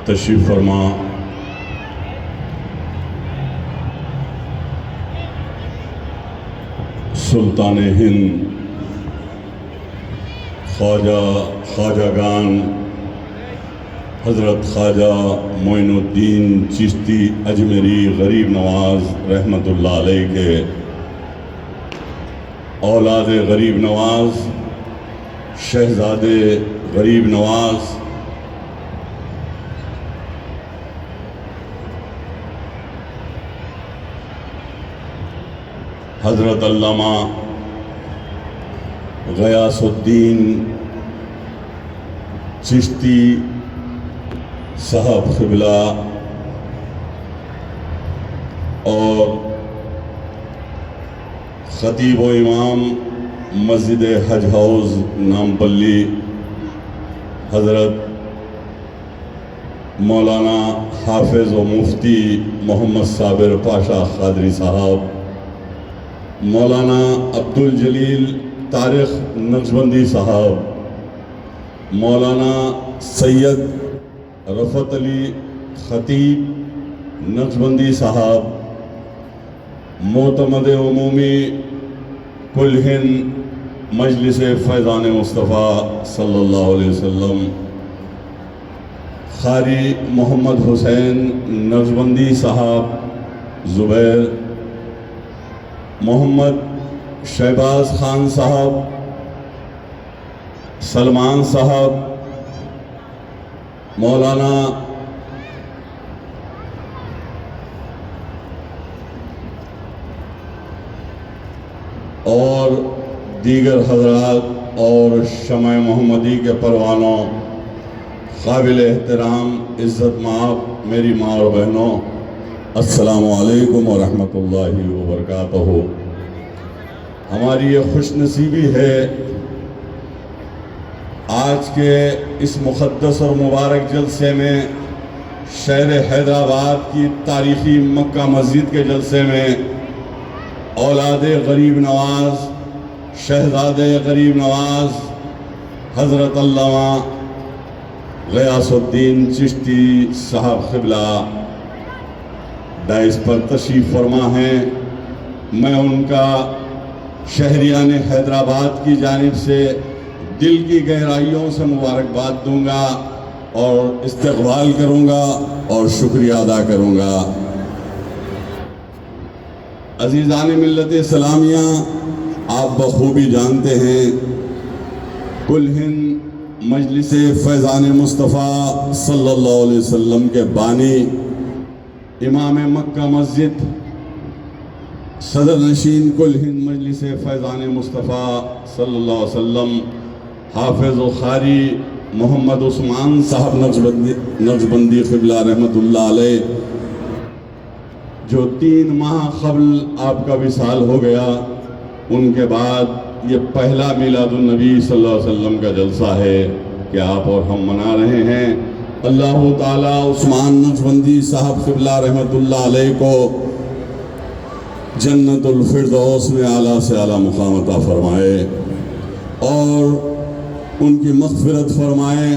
تشریف فرما سلطان ہند خواجگان حضرت خواجہ معین الدین چشتی اجمیری غریب نواز رحمۃ اللہ علیہ کے اولاد غریب نواز شہزادے غریب نواز حضرت علامہ غیاث الدین چشتی صاحب قبلہ اور خطیب و امام مسجد حج ہاؤس نامپلی حضرت مولانا حافظ و مفتی محمد صابر پاشا قادری صاحب، مولانا عبد الجلیل طارق نقشبندی صاحب، مولانا سید رفعت علی خطیب نقشبندی صاحب، معتمد عمومی کل ہند مجلس فیضان مصطفیٰ صلی اللہ علیہ وسلم، قاری محمد حسین نقشبندی صاحب زبیر، محمد شہباز خان صاحب، سلمان صاحب، مولانا اور دیگر حضرات اور شمع محمدی کے پروانوں، قابل احترام عزت مآب میری ماں اور بہنوں، السلام علیکم ورحمۃ اللہ وبرکاتہ۔ ہماری یہ خوش نصیبی ہے آج کے اس مقدس اور مبارک جلسے میں، شہر حیدرآباد کی تاریخی مکہ مسجد کے جلسے میں، اولاد غریب نواز شہزادے غریب نواز حضرت علامہ غیاث الدین چشتی صاحب قبلہ دائز پر تشریف فرما ہیں۔ میں ان کا شہریان حیدرآباد کی جانب سے دل کی گہرائیوں سے مبارکباد دوں گا اور استقبال کروں گا اور شکریہ ادا کروں گا۔ عزیزان ملت اسلامیہ، آپ بخوبی جانتے ہیں کل ہند مجلس فیضان مصطفیٰ صلی اللہ علیہ وسلم کے بانی، امام مکہ مسجد، صدر نشین کل ہند مجلس فیضان مصطفیٰ صلی اللہ علیہ وسلم، حافظ و قاری محمد عثمان صاحب نقشبندی قبلہ رحمۃ اللہ علیہ، جو 3 ماہ قبل آپ کا وصال ہو گیا، ان کے بعد یہ پہلا میلاد النبی صلی اللہ علیہ وسلم کا جلسہ ہے کہ آپ اور ہم منا رہے ہیں۔ اللہ تعالیٰ عثمان نقشبندی صاحب قبلہ رحمۃ اللہ علیہ کو جنت الفردوس میں اعلیٰ سے اعلیٰ مقام عطا فرمائے اور ان کی مغفرت فرمائے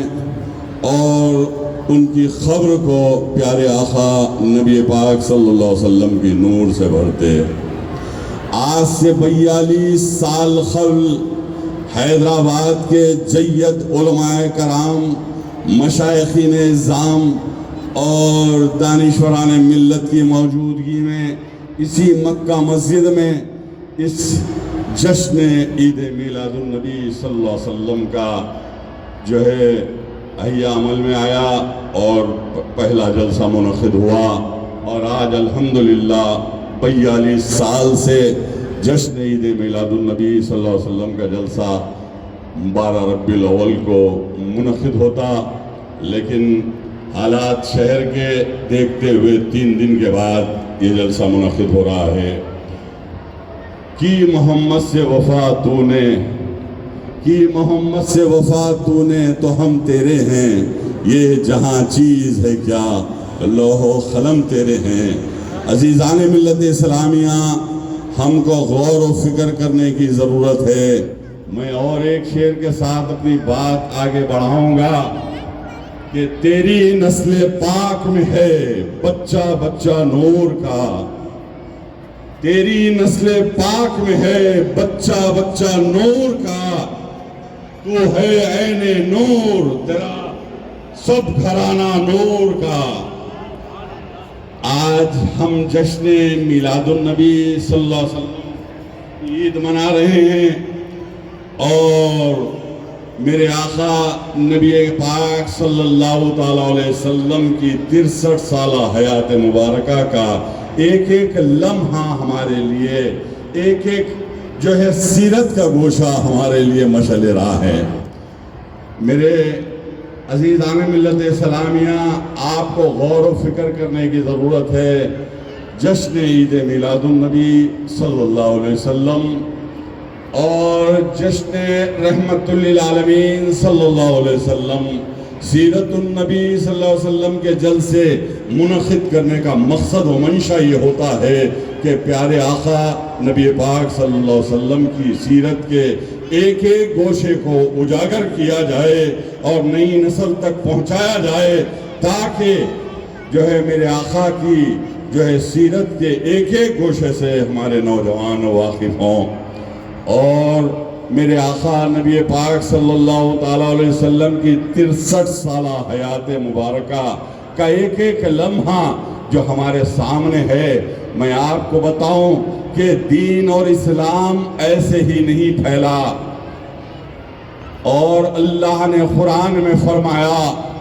اور ان کی قبر کو پیارے آقا نبی پاک صلی اللہ علیہ وسلم کی نور سے بھرتے۔ آج سے 42 سال قبل حیدرآباد کے جید علماء کرام، مشائخین اعظام اور دانشوران ملت کی موجودگی میں اسی مکہ مسجد میں اس جشن عید میلاد النبی صلی اللہ علیہ وسلم کا جو ہے احیا عمل میں آیا اور پہلا جلسہ منعقد ہوا، اور آج الحمدللہ 42 سال سے جشن عید میلاد النبی صلی اللہ علیہ وسلم کا جلسہ 12 ربیع الاول کو منعقد ہوتا، لیکن حالات شہر کے دیکھتے ہوئے 3 دن کے بعد یہ جلسہ منعقد ہو رہا ہے۔ کی محمد سے وفا تو نے، کی محمد سے وفا تو نے، تو ہم تیرے ہیں، یہ جہاں چیز ہے کیا، لوح و قلم تیرے ہیں۔ عزیزان ملت اسلامیہ، ہم کو غور و فکر کرنے کی ضرورت ہے۔ میں اور ایک شعر کے ساتھ اپنی بات آگے بڑھاؤں گا۔ کہ تیری نسل پاک میں ہے بچہ بچہ نور کا، تیری نسل پاک میں ہے بچہ بچہ نور کا، تو ہے عین نور، تیرا سب گھرانہ نور کا۔ آج ہم جشن میلاد النبی صلی اللہ علیہ وسلم عید منا رہے ہیں، اور میرے آقا نبی پاک صلی اللہ تعالیٰ علیہ وسلم کی 63 سالہ حیات مبارکہ کا ایک ایک لمحہ ہمارے لیے، ایک ایک جو ہے سیرت کا گوشہ ہمارے لیے مشعل راہ ہے۔ میرے عزیزان ملت اسلامیہ، آپ کو غور و فکر کرنے کی ضرورت ہے۔ جشن عید میلاد النبی صلی اللہ علیہ وسلم اور جشن رحمت للعالمین صلی اللہ علیہ وسلم، سیرت النبی صلی اللہ علیہ وسلم کے جلسے منعقد کرنے کا مقصد و منشا یہ ہوتا ہے کہ پیارے آقا نبی پاک صلی اللہ علیہ وسلم کی سیرت کے ایک ایک گوشے کو اجاگر کیا جائے اور نئی نسل تک پہنچایا جائے، تاکہ جو ہے میرے آقا کی جو ہے سیرت کے ایک ایک گوشے سے ہمارے نوجوان واقف ہوں، اور میرے آقا نبی پاک صلی اللہ تعالیٰ علیہ وسلم کی 63 سالہ حیات مبارکہ کا ایک ایک لمحہ جو ہمارے سامنے ہے، میں آپ کو بتاؤں کہ دین اور اسلام ایسے ہی نہیں پھیلا، اور اللہ نے قرآن میں فرمایا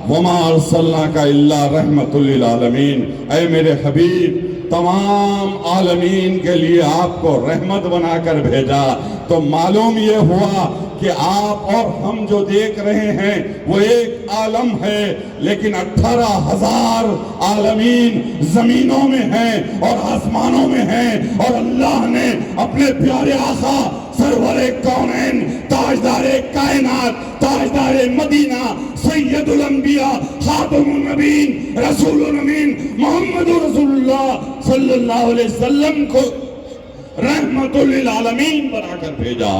وَمَا أَرْسَلْنَاكَ إِلَّا رَحْمَةً لِّلْعَالَمِينَ، اے میرے حبیب تمام عالمین کے لیے آپ کو رحمت بنا کر بھیجا۔ تو معلوم یہ ہوا کہ آپ اور ہم جو دیکھ رہے ہیں وہ ایک عالم ہے، لیکن 18,000 عالمین زمینوں میں ہیں اور آسمانوں میں ہیں، اور اللہ نے اپنے پیارے آقا سرور کونین، تاجدار کائنات، تاجدار مدینہ، سید الانبیاء، خاتم النبیین، رسول الامین محمد رسول اللہ صلی اللہ علیہ وسلم کو رحمت للعالمین بنا کر بھیجا،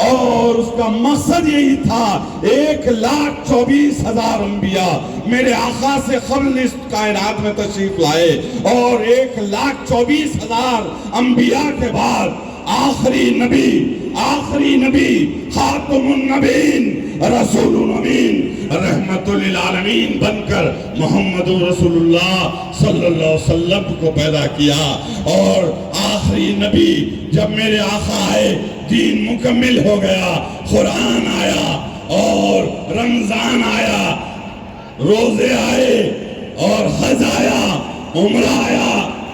اور اس کا مقصد یہی تھا 1,24,000 انبیاء میرے آقا سے قبل اس کائنات میں تشریف لائے، اور 1,24,000 انبیاء کے بعد آخری نبی خاتم النبیین رسول الامین رحمت للعالمین بن کر محمد رسول اللہ صلی اللہ علیہ وسلم کو پیدا کیا، اور آخری نبی جب میرے آقا آئے دین مکمل ہو گیا، قرآن آیا اور رمضان آیا، روزے آئے اور حج آیا، عمرہ آیا،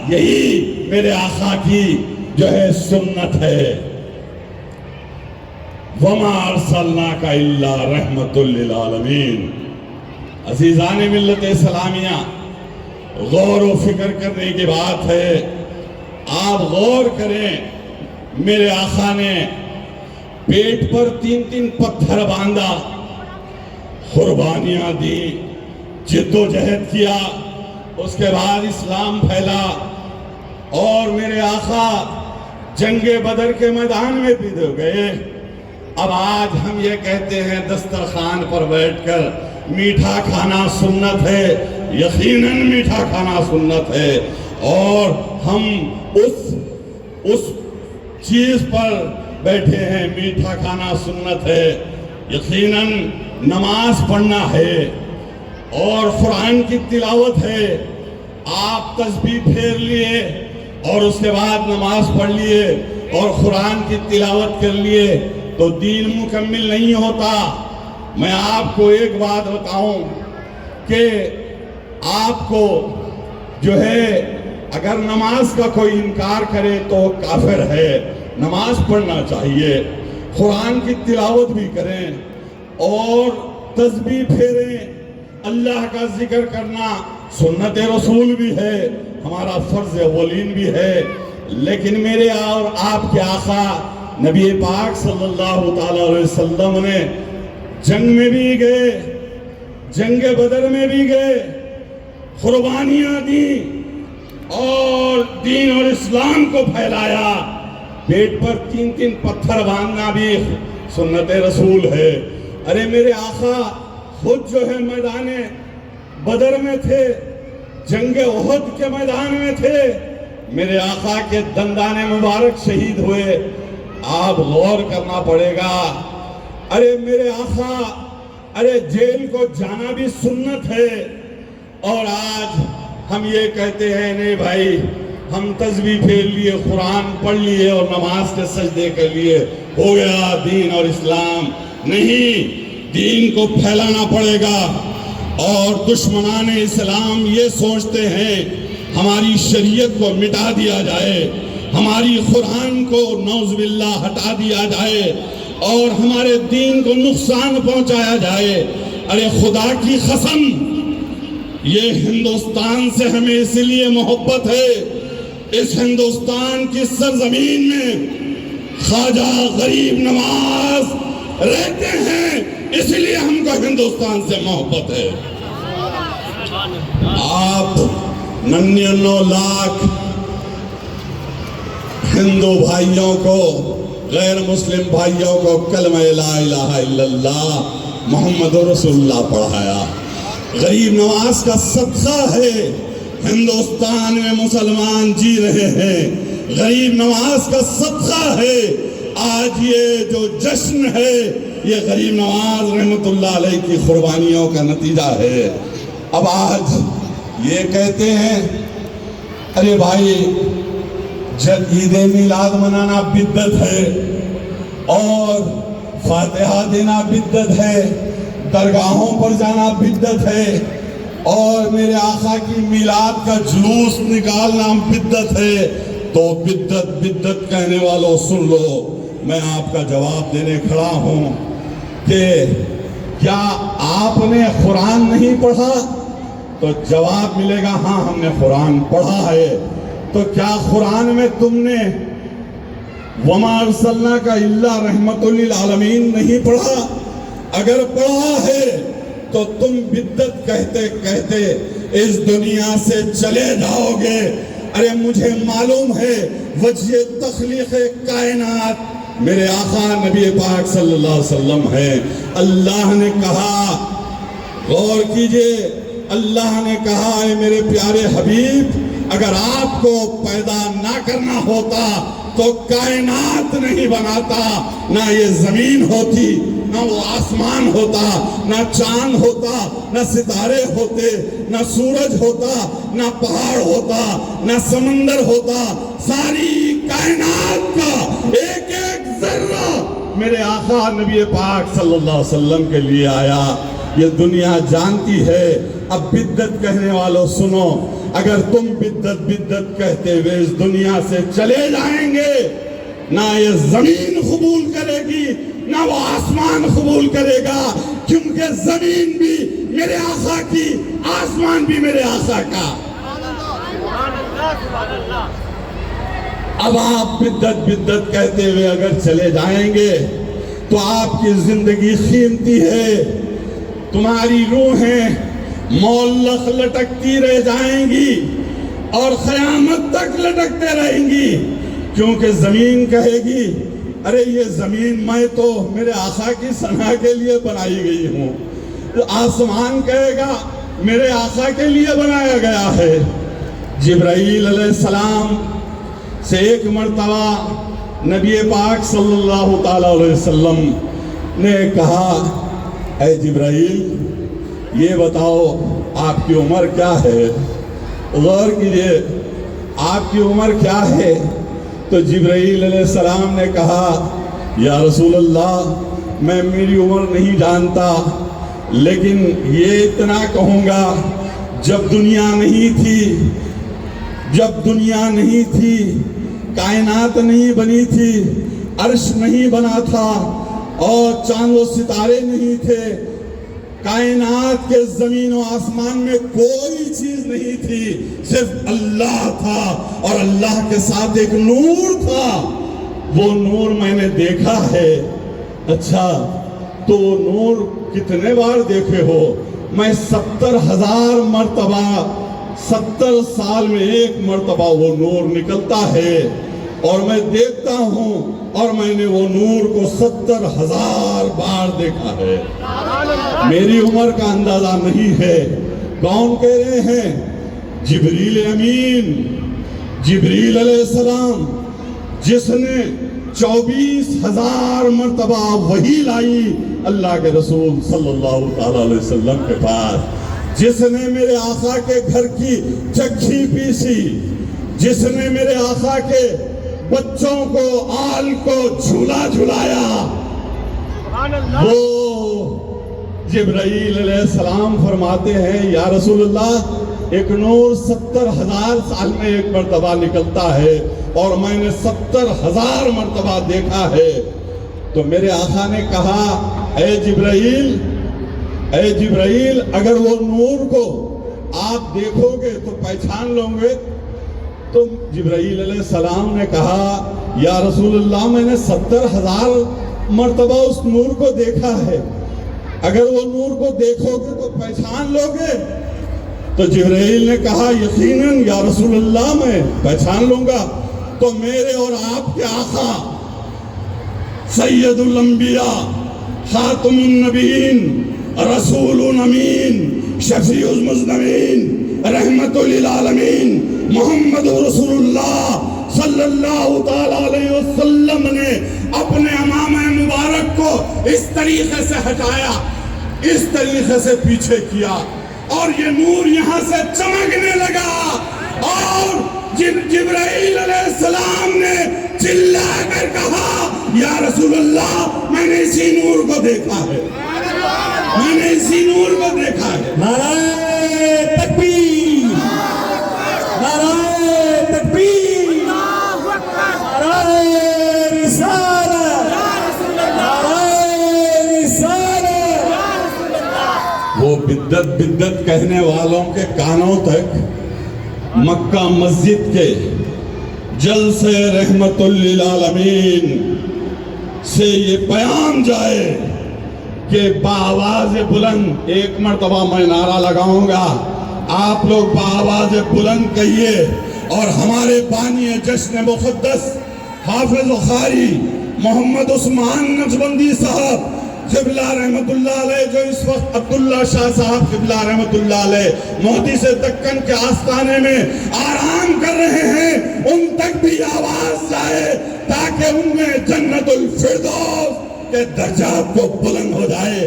یہی میرے آقا کی جو ہے سنت ہے۔ وَمَا أَرْسَلْنَاكَ إِلَّا رَحْمَةً لِّلْعَالَمِينَ۔ عزیزان ملت اسلامیہ، غور و فکر کرنے کی بات ہے۔ آپ غور کریں، میرے آقا نے پیٹ پر 3 پتھر باندھا، قربانیاں دی، جد و جہد کیا، اس کے بعد اسلام پھیلا، اور میرے آقا جنگ بدر کے میدان میں بھی دے گئے۔ اب آج ہم یہ کہتے ہیں دسترخوان پر بیٹھ کر میٹھا کھانا سنت ہے، یقیناً میٹھا کھانا سنت ہے، اور ہم اس چیز پر بیٹھے ہیں، میٹھا کھانا سنت ہے، یقیناً نماز پڑھنا ہے اور قرآن کی تلاوت ہے۔ آپ تسبیح پھیر لیے اور اس کے بعد نماز پڑھ لیے اور قرآن کی تلاوت کر لیے تو دین مکمل نہیں ہوتا۔ میں آپ کو ایک بات بتاؤں کہ آپ کو جو ہے اگر نماز کا کوئی انکار کرے تو کافر ہے۔ نماز پڑھنا چاہیے، قرآن کی تلاوت بھی کریں اور تسبیح پھیریں، اللہ کا ذکر کرنا سنت رسول بھی ہے، ہمارا فرض اولین بھی ہے۔ لیکن میرے اور آپ کے آقا نبی پاک صلی اللہ تعالیٰ علیہ وسلم نے جنگ میں بھی گئے، جنگ بدر میں بھی گئے، قربانیاں دیں اور دین اور اسلام کو پھیلایا۔ پیٹ پر 3 پتھر باندھنا بھی سنت رسول ہے۔ ارے میرے آقا خود جو ہے میدان بدر میں تھے، جنگ احد کے میدان میں تھے، میرے آقا کے دندان مبارک شہید ہوئے. آپ غور کرنا پڑے گا. ارے میرے آقا، ارے جیل کو جانا بھی سنت ہے، اور آج ہم یہ کہتے ہیں نہیں بھائی ہم تسبیح پھیر لیے، قرآن پڑھ لیے اور نماز کے سجدے کر لیے، ہو گیا دین اور اسلام. نہیں، دین کو پھیلانا پڑے گا. اور دشمنان اسلام یہ سوچتے ہیں ہماری شریعت کو مٹا دیا جائے، ہماری قرآن کو نعوذ باللہ ہٹا دیا جائے، اور ہمارے دین کو نقصان پہنچایا جائے. ارے خدا کی قسم، یہ ہندوستان سے ہمیں اس لیے محبت ہے، اس ہندوستان کی سرزمین میں خواجہ غریب نواز رہتے ہیں، اس لیے ہم کو ہندوستان سے محبت ہے. آپ 99 لاکھ ہندو بھائیوں کو، غیر مسلم بھائیوں کو کلمہ لا الہ الا اللہ محمد رسول اللہ پڑھایا. غریب نواز کا صدقہ ہے ہندوستان میں مسلمان جی رہے ہیں. غریب نواز کا صدقہ ہے آج یہ جو جشن ہے، یہ غریب نواز رحمت اللہ علیہ کی قربانیوں کا نتیجہ ہے. اب آج یہ کہتے ہیں ارے بھائی عید میلاد منانا بدعت ہے، اور فاتحہ دینا بدعت ہے، درگاہوں پر جانا بدعت ہے، اور میرے آقا کی میلاد کا جلوس نکالنا بدعت ہے. تو بدعت بدعت کہنے والوں سن لو، میں آپ کا جواب دینے کھڑا ہوں کہ کیا آپ نے قرآن نہیں پڑھا؟ تو جواب ملے گا ہاں ہم نے قرآن پڑھا ہے. تو کیا قرآن میں تم نے وَمَا أَرْسَلْنَاكَ إِلَّا رَحْمَةً لِلْعَالَمِينَ نہیں پڑھا؟ اگر پڑھا ہے تو تم بدعت کہتے کہتے اس دنیا سے چلے جاؤ گے. ارے مجھے معلوم ہے وجہ تخلیق کائنات میرے آقا نبی پاک صلی اللہ علیہ وسلم ہے. اللہ نے کہا، غور کیجئے، اللہ نے کہا اے میرے پیارے حبیب، اگر آپ کو پیدا نہ کرنا ہوتا تو کائنات نہیں بناتا، نہ یہ زمین ہوتی، نہ وہ آسمان ہوتا، نہ چاند ہوتا، نہ ستارے ہوتے، نہ سورج ہوتا، نہ پہاڑ ہوتا، نہ سمندر ہوتا. ساری کائنات کا ایک ایک ذرہ میرے آقا نبی پاک صلی اللہ علیہ وسلم کے لیے آیا. یہ دنیا جانتی ہے. اب بدعت کہنے والوں سنو، اگر تم بدعت بدعت کہتے ہوئے اس دنیا سے چلے جائیں گے، نہ یہ زمین قبول کرے گی نہ وہ آسمان قبول کرے گا، کیونکہ زمین بھی میرے آقا کی، آسمان بھی میرے آقا کا. اب آپ بدعت بدعت کہتے ہوئے اگر چلے جائیں گے تو آپ کی زندگی قیمتی ہے، تمہاری روحیں معلق لٹکتی رہ جائیں گی اور قیامت تک لٹکتے رہیں گی، کیونکہ زمین کہے گی ارے یہ زمین میں تو میرے آقا کی ثنا کے لیے بنائی گئی ہوں. آسمان کہے گا میرے آقا کے لیے بنایا گیا ہے. جبرائیل علیہ السلام سے ایک مرتبہ نبی پاک صلی اللہ تعالیٰ علیہ وسلم نے کہا اے جبرائیل یہ بتاؤ آپ کی عمر کیا ہے؟ غور کیجئے، آپ کی عمر کیا ہے؟ تو جبرائیل علیہ السلام نے کہا یا رسول اللہ میں میری عمر نہیں جانتا، لیکن یہ اتنا کہوں گا جب دنیا نہیں تھی، کائنات نہیں بنی تھی، عرش نہیں بنا تھا اور چاند و ستارے نہیں تھے، کائنات کے زمین و آسمان میں کوئی چیز نہیں تھی، صرف اللہ تھا اور اللہ کے ساتھ ایک نور تھا. وہ نور میں نے دیکھا ہے. اچھا تو وہ نور کتنے بار دیکھے ہو؟ میں 70,000 مرتبہ، 70 سال میں ایک مرتبہ وہ نور نکلتا ہے اور میں دیکھتا ہوں اور میں نے وہ نور کو 70,000 بار دیکھا ہے. میری عمر کا اندازہ نہیں ہے. کون کہہ رہے ہیں؟ جبریل امین، جبریل علیہ السلام، جس نے 24,000 مرتبہ وحی لائی اللہ کے رسول صلی اللہ تعالی علیہ وسلم کے پاس، جس نے میرے آقا کے گھر کی چکی پیسی، جس نے میرے آقا کے بچوں کو آل کو جھولا جھلایا، وہ جبرائیل علیہ السلام فرماتے ہیں یا رسول اللہ ایک نور 70,000 سال میں ایک مرتبہ نکلتا ہے اور میں نے 70,000 مرتبہ دیکھا ہے. تو میرے آقا نے کہا اے جبرائیل اگر وہ نور کو آپ دیکھو گے تو پہچان لو گے. تو جبرائیل علیہ السلام نے کہا یا رسول اللہ میں نے 70,000 مرتبہ اس نور کو دیکھا ہے، اگر وہ نور کو دیکھو گے تو پہچان لو گے؟ تو جبرائیل نے کہا یقیناً یا رسول اللہ میں پہچان لوں گا. تو میرے اور آپ کے آقا سید الانبیاء، خاتم النبیین، رسول امین، شفیع المذنبین، رحمت للعالمین محمد رسول اللہ صلی اللہ تعالی علیہ وسلم نے اپنے امامہ مبارک کو اس طریقے سے ہٹایا، اس طریقے سے پیچھے کیا اور یہ نور یہاں سے چمکنے لگا اور جبرائیل علیہ السلام نے چلا کر کہا یا رسول اللہ میں نے اسی نور کو دیکھا ہے، میں نے اسی نور کو دیکھا ہے. نعرہ تکبیر، نعرہ تکبیر، نعرہ رسالت، نعرہ رسالت. وہ بدت کہنے والوں کے کانوں تک مکہ مسجد کے جلسے رحمت للعالمین سے یہ پیام جائے کہ بآواز بلند، ایک مرتبہ میں نعرہ لگاؤں گا، آپ لوگ بآواز بلند کہیے اور ہمارے بانی جشن مقدس حافظ و قاری محمد عثمان نقشبندی صاحب قبلہ رحمت اللہ علیہ، جو اس وقت عبداللہ شاہ صاحب قبلہ رحمت اللہ علیہ محدث دکن کے آستانے میں آرام کر رہے ہیں، ان تک بھی آواز جائے تاکہ ان میں جنت الفردوس کے درجات کو بلند ہو جائے.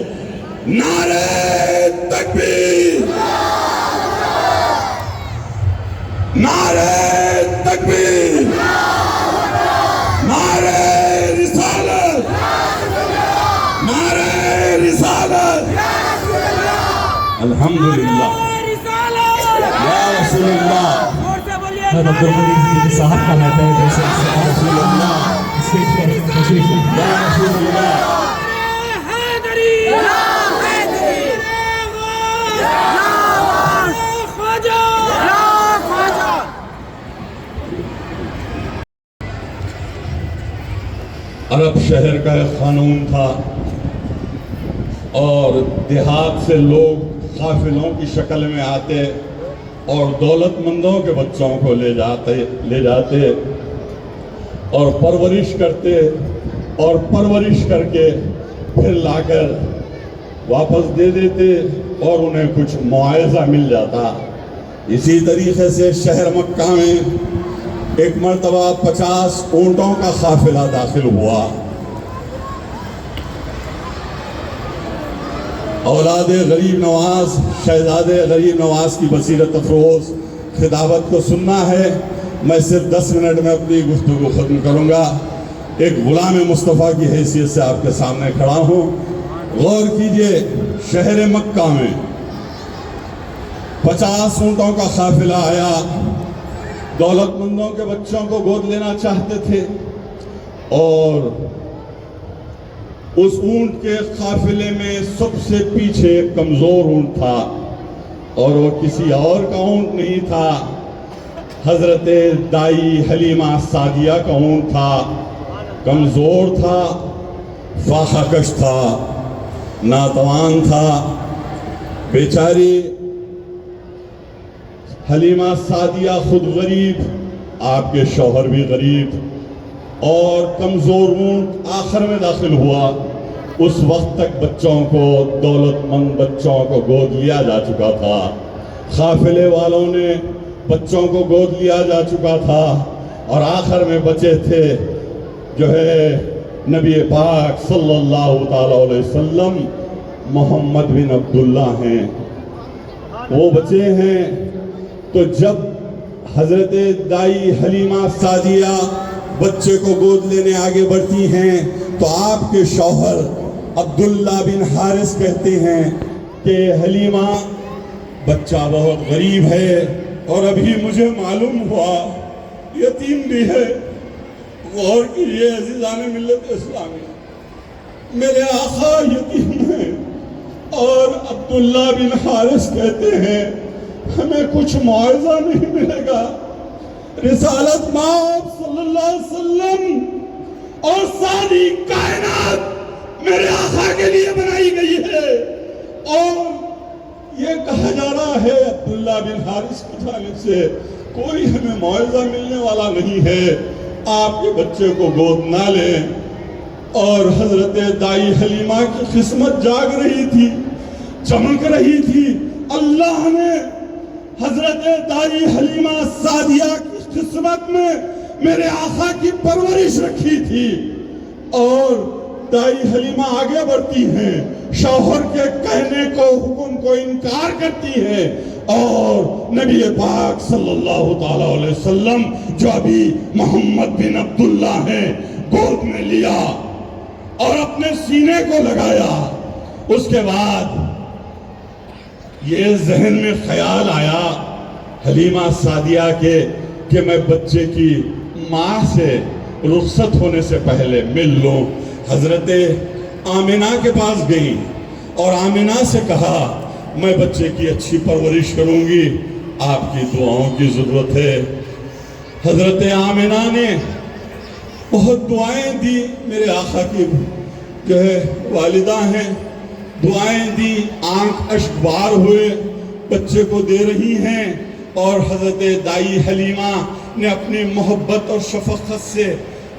نعرہ تکبیر، نعرہ تکبیر، نعرہ رسالت، نعرہ رسالت. الحمدللہ یا رسول اللہ. عبد الحمید صاحب کا مہتا ہے جیسے رسول اللہ اسٹیج پر تشریف لے. یا رسول اللہ. عرب شہر کا ایک قانون تھا اور دیہات سے لوگ قافلوں کی شکل میں آتے اور دولت مندوں کے بچوں کو لے جاتے اور پرورش کرتے اور پرورش کر کے پھر لا کر واپس دے دیتے اور انہیں کچھ معاوضہ مل جاتا. اسی طریقے سے شہر مکہ میں ایک مرتبہ 50 اونٹوں کا قافلہ داخل ہوا. اولاد غریب نواز، شہزادے غریب نواز کی بصیرت افروز خطابت کو سننا ہے. میں صرف 10 منٹ میں اپنی گفتگو ختم کروں گا. ایک غلام مصطفیٰ کی حیثیت سے آپ کے سامنے کھڑا ہوں. غور کیجئے، شہر مکہ میں 50 اونٹوں کا قافلہ آیا. دولت مندوں کے بچوں کو گود لینا چاہتے تھے اور اس اونٹ کے قافلے میں سب سے پیچھے کمزور اونٹ تھا اور وہ کسی اور کا اونٹ نہیں تھا، حضرت دائی حلیمہ سعدیہ کا اونٹ تھا. کمزور تھا، فاقہ کش تھا، ناتوان تھا. بیچاری حلیمہ سعدیہ خود غریب، آپ کے شوہر بھی غریب، اور کمزور اونٹ آخر میں داخل ہوا، اس وقت تک بچوں کو، دولت مند بچوں کو گود لیا جا چکا تھا، قافلے والوں نے بچوں کو گود لیا جا چکا تھا، اور آخر میں بچے تھے جو ہے نبی پاک صلی اللہ تعالیٰ علیہ وسلم، محمد بن عبداللہ ہیں، وہ بچے ہیں۔ تو جب حضرت دائی حلیمہ سعدیہ بچے کو گود لینے آگے بڑھتی ہیں تو آپ کے شوہر عبداللہ بن حارث کہتے ہیں کہ حلیمہ بچہ بہت غریب ہے اور ابھی مجھے معلوم ہوا یتیم بھی ہے۔ غور کیجیے عزیزان ملت اسلامی، میرے آقا یتیم ہیں اور عبداللہ بن حارث کہتے ہیں ہمیں کچھ معاوضہ نہیں ملے گا۔ رسالت مآب صلی اللہ علیہ وسلم اور ساری کائنات میرے آقا کے لیے بنائی گئی ہے، اور یہ کہا جا رہا ہے عبداللہ بن حارث کی جانب سے کوئی ہمیں معاوضہ ملنے والا نہیں ہے، آپ کے بچے کو گود نہ لیں۔ اور حضرت دائی حلیمہ کی قسمت جاگ رہی تھی، چمک رہی تھی۔ اللہ نے حضرت دائی حلیمہ سعدیہ کی قسمت میں میرے آقا کی پرورش رکھی تھی، اور دائی حلیمہ آگے بڑھتی ہیں، شوہر کے کہنے کو، حکم کو انکار کرتی ہے، اور نبی پاک صلی اللہ تعالیٰ علیہ وسلم جو ابھی محمد بن عبداللہ ہیں گود میں لیا اور اپنے سینے کو لگایا۔ اس کے بعد یہ ذہن میں خیال آیا حلیمہ سعدیہ کے کہ میں بچے کی ماں سے رخصت ہونے سے پہلے مل لوں۔ حضرت آمنہ کے پاس گئیں اور آمنہ سے کہا میں بچے کی اچھی پرورش کروں گی، آپ کی دعاؤں کی ضرورت ہے۔ حضرت آمنہ نے بہت دعائیں دی، میرے آقا کی جو ہے والدہ ہیں، دعائیں دی، آنکھ اشک بار ہوئے، بچے کو دے رہی ہیں، اور حضرت دائی حلیمہ نے اپنی محبت اور شفقت سے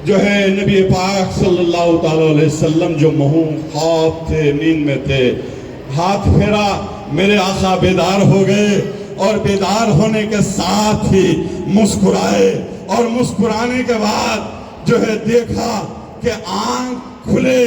جو ہے نبی پاک صلی اللہ تعالیٰ علیہ وسلم جو محو خواب تھے، نیند میں تھے، ہاتھ پھیرا، میرے آقا بیدار ہو گئے، اور بیدار ہونے کے ساتھ ہی مسکرائے، اور مسکرانے کے بعد جو ہے دیکھا کہ آنکھ کھلے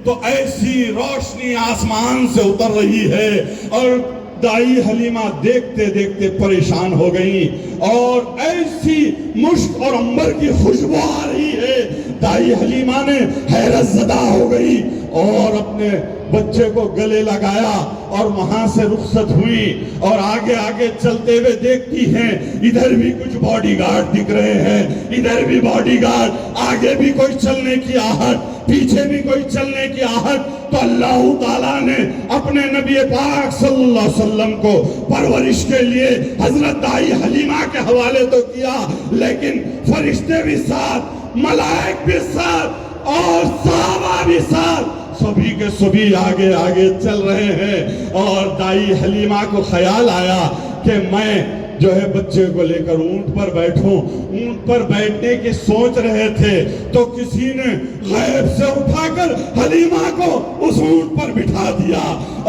تو ایسی روشنی آسمان سے اتر رہی ہے، اور دائی حلیمہ دیکھتے دیکھتے پریشان ہو گئیں، اور ایسی مشک اور عنبر کی خوشبو آ رہی ہے، دائی حلیمہ نے حیرت زدہ ہو گئی اور اپنے بچے کو گلے لگایا اور وہاں سے رخصت ہوئی، اور آگے آگے چلتے ہوئے دیکھتی ہیں ادھر بھی کچھ باڈی گارڈ دکھ رہے ہیں، ادھر بھی باڈی گارڈ، آگے بھی کوئی چلنے کی آہٹ، پیچھے بھی کوئی چلنے کی آہٹ۔ تو اللہ تعالیٰ نے اپنے نبی پاک صلی اللہ علیہ وسلم کو پرورش کے لیے حضرت دائی حلیمہ کے حوالے تو کیا، لیکن فرشتے بھی ساتھ، ملائک بھی ساتھ، اور صحابہ بھی ساتھ، سبھی کے سبھی آگے آگے چل رہے ہیں۔ اور دائی حلیمہ کو خیال آیا کہ میں جو ہے بچے کو لے کر اونٹ پر بیٹھوں، اونٹ پر بیٹھنے کی سوچ رہے تھے تو کسی نے غیب سے اٹھا کر حلیمہ کو اس اونٹ پر بٹھا دیا،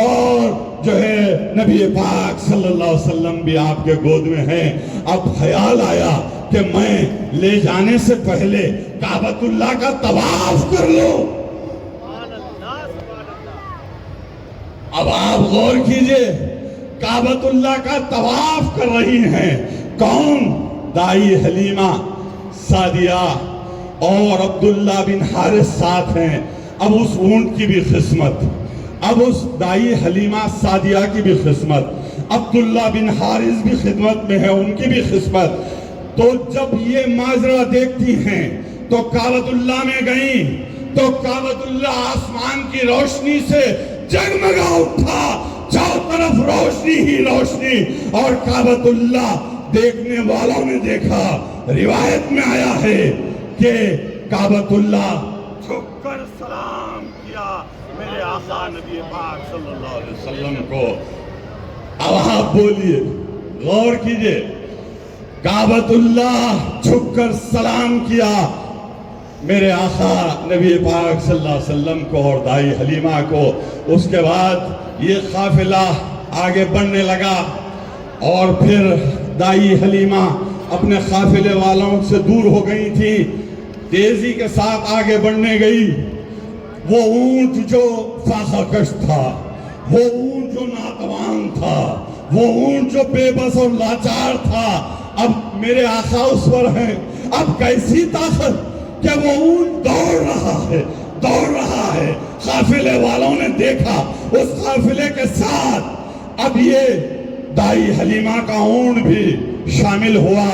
اور جو ہے نبی پاک صلی اللہ علیہ وسلم بھی آپ کے گود میں ہیں۔ اب خیال آیا کہ میں لے جانے سے پہلے کعبۃ اللہ کا طواف کر لوں۔ اب آپ غور کیجئے، کعبۃ اللہ کا طواف کر رہی ہیں، کون؟ دائی حلیمہ سعدیہ اور عبداللہ بن حارث ساتھ ہیں۔ اب اس اونٹ کی بھی قسمت، اب اس دائی حلیمہ سعدیہ کی بھی قسمت، عبداللہ بن حارث بھی خدمت میں ہے، ان کی بھی قسمت۔ تو جب یہ ماجرا دیکھتی ہیں تو کعبۃ اللہ میں گئیں تو کعبۃ اللہ آسمان کی روشنی سے جگمگا اٹھا، چاروں طرف روشنی ہی روشنی، اور کعبۃ اللہ دیکھنے والوں نے دیکھا، روایت میں آیا ہے کہ کعبۃ اللہ جھک کر سلام کیا میرے آقا نبی پاک صلی اللہ علیہ وسلم کو۔ اب آپ بولیے، غور کیجئے، کعبۃ اللہ جھک کر سلام کیا، میرے آقا نبی پاک صلی اللہ علیہ وسلم کو اور دائی حلیمہ کو. اس کے بعد یہ قافلہ آگے بڑھنے لگا اور پھر دائی حلیمہ اپنے قافلے والوں سے دور ہو گئی تھی، تیزی کے ساتھ آگے بڑھنے گئی. وہ اونٹ جو فاقہ کش تھا، وہ اونٹ جو ناتوان تھا، وہ اونٹ جو بے بس اور لاچار تھا، اب میرے آقا اس پر ہیں. اب کیسی طاقت کہ وہ اونٹ دوڑ رہا ہے، دوڑ رہا ہے. قافلے والوں نے دیکھا، اس قافلے کے ساتھ اب یہ دائی حلیمہ کا اونٹ بھی شامل ہوا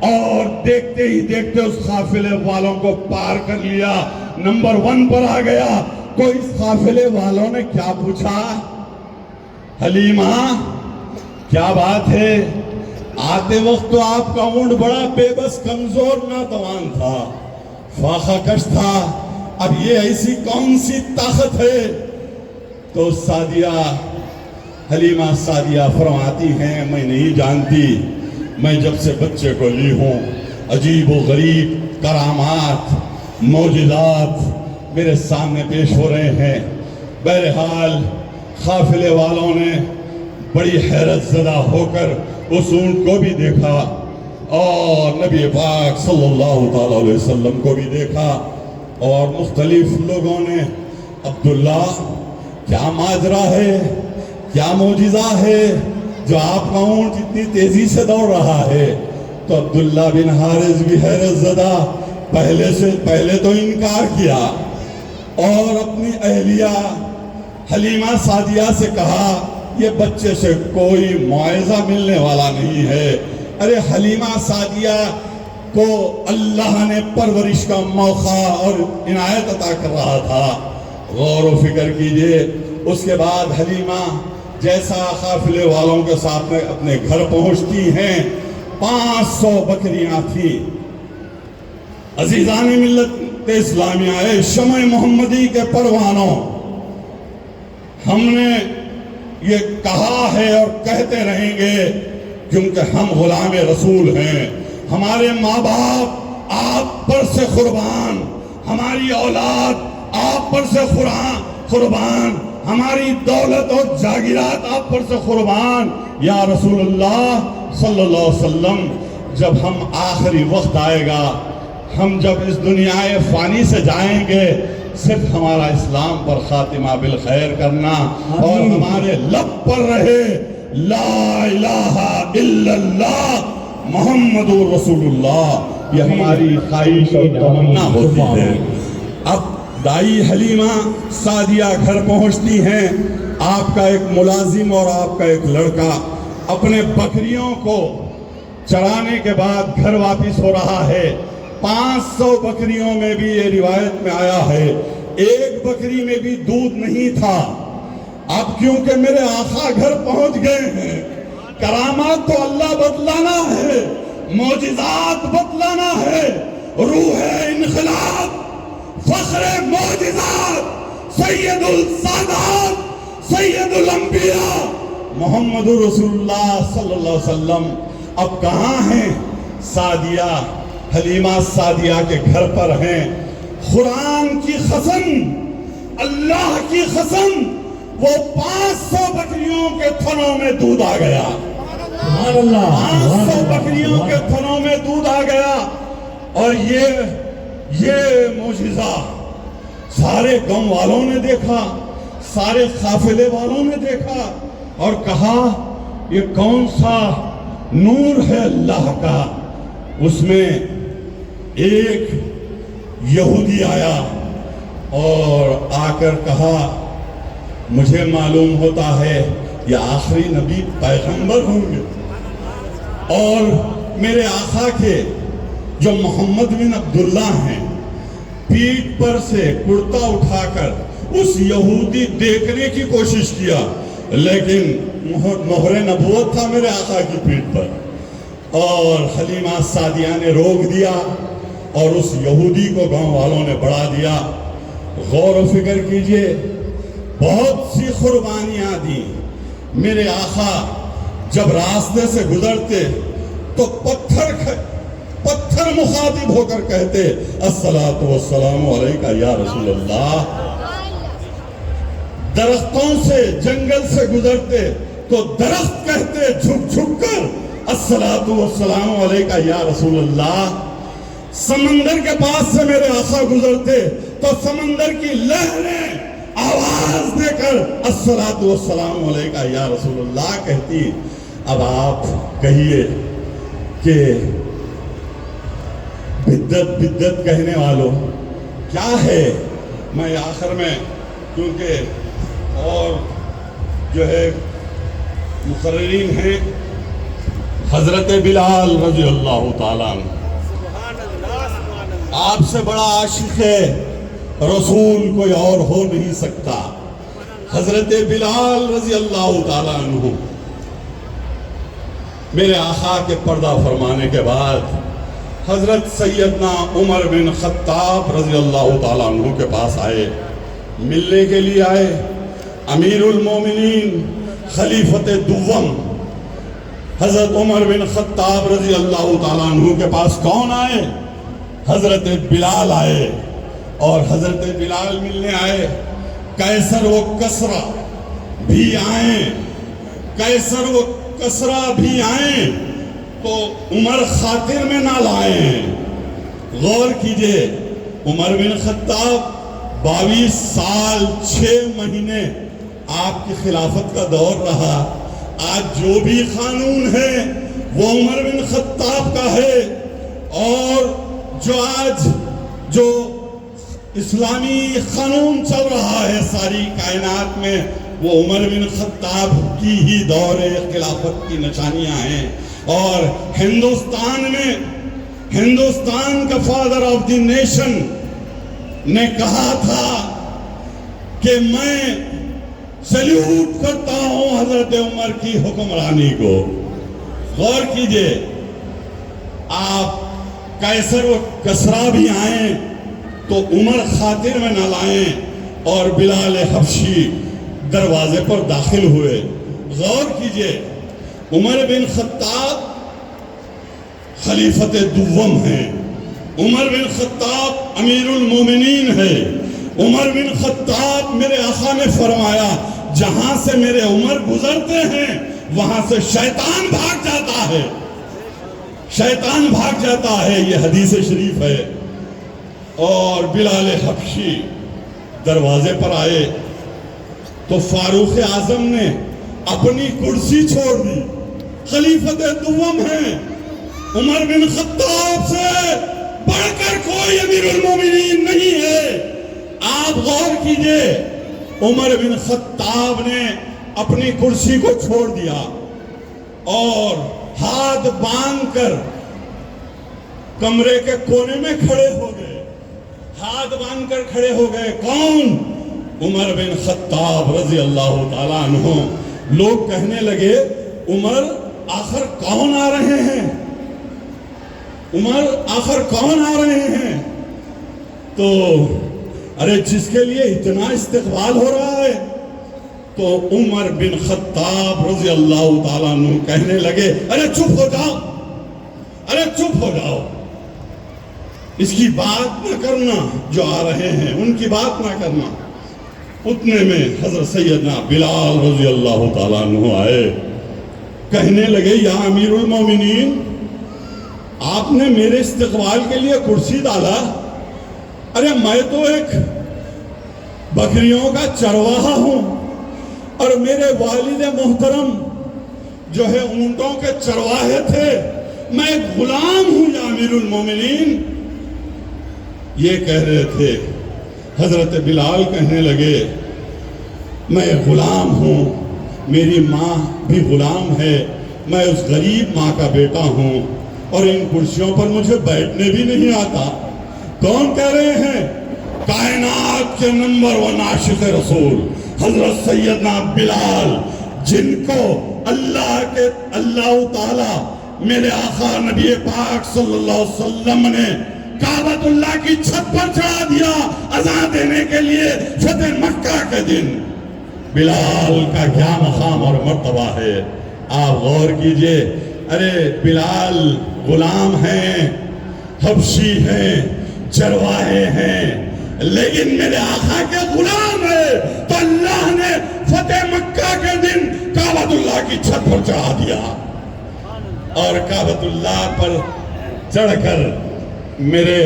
اور دیکھتے ہی دیکھتے اس قافلے والوں کو پار کر لیا، نمبر 1 پر آ گیا. کوئی اس قافلے والوں نے کیا پوچھا؟ حلیمہ کیا بات ہے؟ آتے وقت تو آپ کا اونٹ بڑا بے بس کمزور ناتوان تھا، فاقہ کش تھا، اب یہ ایسی کون سی طاقت ہے؟ تو سعدیہ، حلیمہ سعدیہ فرماتی ہیں میں نہیں جانتی. میں جب سے بچے کو لی ہوں عجیب و غریب کرامات، معجزات میرے سامنے پیش ہو رہے ہیں. بہرحال قافلے والوں نے بڑی حیرت زدہ ہو کر اس اونٹ کو بھی دیکھا اور نبی پاک صلی اللہ تعالیٰ علیہ وسلم کو بھی دیکھا اور مختلف لوگوں نے عبداللہ کیا ماجرا ہے، کیا معجزہ ہے جو آپ کا اونٹ اتنی تیزی سے دوڑ رہا ہے؟ تو عبداللہ بن حارث بھی حیرت زدہ، پہلے تو انکار کیا اور اپنی اہلیہ حلیمہ سعدیہ سے کہا یہ بچے سے کوئی معاوضہ ملنے والا نہیں ہے. ارے حلیمہ سعدیہ کو اللہ نے پرورش کا موقع اور عنایت عطا کر رہا تھا. غور و فکر کیجئے. اس کے بعد حلیمہ جیسا قافلے والوں کے ساتھ میں اپنے گھر پہنچتی ہیں، 500 بکریاں تھیں. عزیزان ملت اسلامیہ، شمع محمدی کے پروانوں، ہم نے یہ کہا ہے اور کہتے رہیں گے کیونکہ ہم غلام رسول ہیں. ہمارے ماں باپ آپ پر سے قربان، ہماری اولاد آپ پر سے قربان، ہماری دولت اور جاگیرات آپ پر سے قربان. یا رسول اللہ صلی اللہ علیہ وسلم، جب ہم آخری وقت آئے گا، ہم جب اس دنیا فانی سے جائیں گے، صرف ہمارا اسلام پر خاتمہ بالخیر کرنا اور ہمارے لب پر رہے لا الہ الا اللہ محمد رسول اللہ، یہ ہماری خواہش اور تمنا ہوتی ہے. اب دائی حلیمہ سعدیہ گھر پہنچتی ہیں. آپ کا ایک ملازم اور آپ کا ایک لڑکا اپنے بکریوں کو چرانے کے بعد گھر واپس ہو رہا ہے. 500 بکریوں میں بھی یہ روایت میں آیا ہے ایک بکری میں بھی دودھ نہیں تھا. اب کیونکہ میرے آقا گھر پہنچ گئے ہیں، کرامات تو اللہ بدلانا ہے، معجزات بدلانا ہے. روح انقلاب، فخر معجزات، سید السادات، سید الانبیاء محمد رسول اللہ صلی اللہ علیہ وسلم اب کہاں ہیں؟ سعدیہ، حلیمہ سعدیہ کے گھر پر ہیں. قرآن کی قسم، اللہ کی قسم، وہ 500 بکریوں کے تھنوں میں دودھ آ گیا. 500 بکریوں کے تھنوں میں دودھ آ گیا. اور یہ معجزہ سارے قوم والوں نے دیکھا، سارے قافلے والوں نے دیکھا اور کہا یہ کون سا نور ہے اللہ کا. اس میں ایک یہودی آیا اور آ کر کہا مجھے معلوم ہوتا ہے یہ آخری نبی پیغمبر ہوں گے، اور میرے آقا کے جو محمد بن عبداللہ ہیں پیٹھ پر سے کرتا اٹھا کر اس یہودی دیکھنے کی کوشش کیا، لیکن مہر نبوت تھا میرے آقا کی پیٹھ پر، اور حلیمہ سعدیہ نے روک دیا اور اس یہودی کو گاؤں والوں نے بڑھا دیا. غور و فکر کیجئے، بہت سی قربانیاں دی. میرے آقا جب راستے سے گزرتے تو پتھر مخاطب ہو کر کہتے الصلاۃ والسلام علیکہ یا رسول اللہ. درختوں سے جنگل سے گزرتے تو درخت کہتے جھک جھک کر الصلاۃ والسلام علیکہ یا رسول اللہ. سمندر کے پاس سے میرے آقا گزرتے تو سمندر کی لہریں آواز دے کر الصلاۃ والسلام علیکہ یا رسول اللہ کہتی. اب آپ کہیے کہ بدت کہنے والوں کیا ہے. میں آخر میں کیونکہ اور جو ہے مقررین ہیں حضرت بلال رضی اللہ تعالیٰ عنہ آپ سے بڑا عاشق ہے رسول کوئی اور ہو نہیں سکتا. حضرت بلال رضی اللہ تعالیٰ عنہ میرے آقا کے پردہ فرمانے کے بعد حضرت سیدنا عمر بن خطاب رضی اللہ تعالیٰ عنہ کے پاس آئے, ملنے کے لیے آئے. امیر المومنین خلیفت دوم حضرت عمر بن خطاب رضی اللہ تعالیٰ عنہ کے پاس کون آئے؟ حضرت بلال آئے. اور حضرت بلال ملنے آئے. قیصر و کسرا بھی آئیں, قیصر و کسرا بھی آئیں تو عمر خاطر میں نہ لائیں. غور کیجئے, عمر بن خطاب 22 سال 6 مہینے آپ کی خلافت کا دور رہا. آج جو بھی قانون ہے وہ عمر بن خطاب کا ہے, اور جو آج جو اسلامی قانون چل رہا ہے ساری کائنات میں وہ عمر بن خطاب کی ہی دور خلافت کی نشانیاں ہیں. اور ہندوستان میں ہندوستان کا فادر آف دی نیشن نے کہا تھا کہ میں سلیوٹ کرتا ہوں حضرت عمر کی حکمرانی کو. غور کیجئے, آپ قیصر و کسرا بھی آئیں تو عمر خاطر میں نہ لائیں, اور بلال حبشی دروازے پر داخل ہوئے. غور کیجئے, عمر بن خطاب خلیفت دوم ہیں, عمر بن خطاب امیر المومنین ہے. عمر بن خطاب میرے آقا نے فرمایا جہاں سے میرے عمر گزرتے ہیں وہاں سے شیطان بھاگ جاتا ہے, شیطان بھاگ جاتا ہے. یہ حدیث شریف ہے. اور بلال حبشی دروازے پر آئے تو فاروق اعظم نے اپنی کرسی چھوڑ دی. خلیفت دوم ہیں, عمر بن خطاب سے بڑھ کر کوئی امیر المومنین نہیں ہے. آپ غور کیجئے, عمر بن خطاب نے اپنی کرسی کو چھوڑ دیا اور ہاتھ باندھ کر کمرے کے کونے میں کھڑے ہو گئے. ہاتھ باندھ کر کھڑے ہو گئے. کون؟ عمر بن خطاب رضی اللہ تعالیٰ عنہ. لوگ کہنے لگے عمر آخر کون آ رہے ہیں, عمر آخر کون آ رہے ہیں. تو ارے جس کے لیے اتنا استقبال ہو رہا ہے, تو عمر بن خطاب رضی اللہ تعالیٰ عنہ کہنے لگے ارے چپ ہو جاؤ, ارے چپ ہو جاؤ, اس کی بات نہ کرنا, جو آ رہے ہیں ان کی بات نہ کرنا. اتنے میں حضرت سیدنا بلال رضی اللہ تعالیٰ عنہ آئے. کہنے لگے یا امیر المومنین, آپ نے میرے استقبال کے لیے کرسی ڈالا. ارے میں تو ایک بکریوں کا چرواہا ہوں, اور میرے والد محترم جو ہے اونٹوں کے چرواہے تھے. میں ایک غلام ہوں یا امیر المومنین. یہ کہہ رہے تھے. حضرت بلال کہنے لگے میں غلام ہوں, میری ماں بھی غلام ہے, میں اس غریب ماں کا بیٹا ہوں, اور ان کرسیوں پر مجھے بیٹھنے بھی نہیں آتا. کون کہہ رہے ہیں؟ کائنات کے نمبر 1 عاشق رسول حضرت سیدنا بلال, جن کو اللہ تعالیٰ میرے آقا نبی پاک صلی اللہ علیہ وسلم نے کعبۃ اللہ کی چھت پر چڑھا دیا اذان دینے کے لیے فتح مکہ کے دن. بلال کا کیا مقام اور مرتبہ ہے, آپ غور کیجئے. ارے بلال غلام ہیں, حبشی ہیں، چرواہے ہیں، لیکن میرے آقا کے غلام ہے، تو اللہ نے فتح مکہ کے دن کعبۃ اللہ کی چھت پر چڑھا دیا، اور کعبۃ اللہ پر چڑھ کر میرے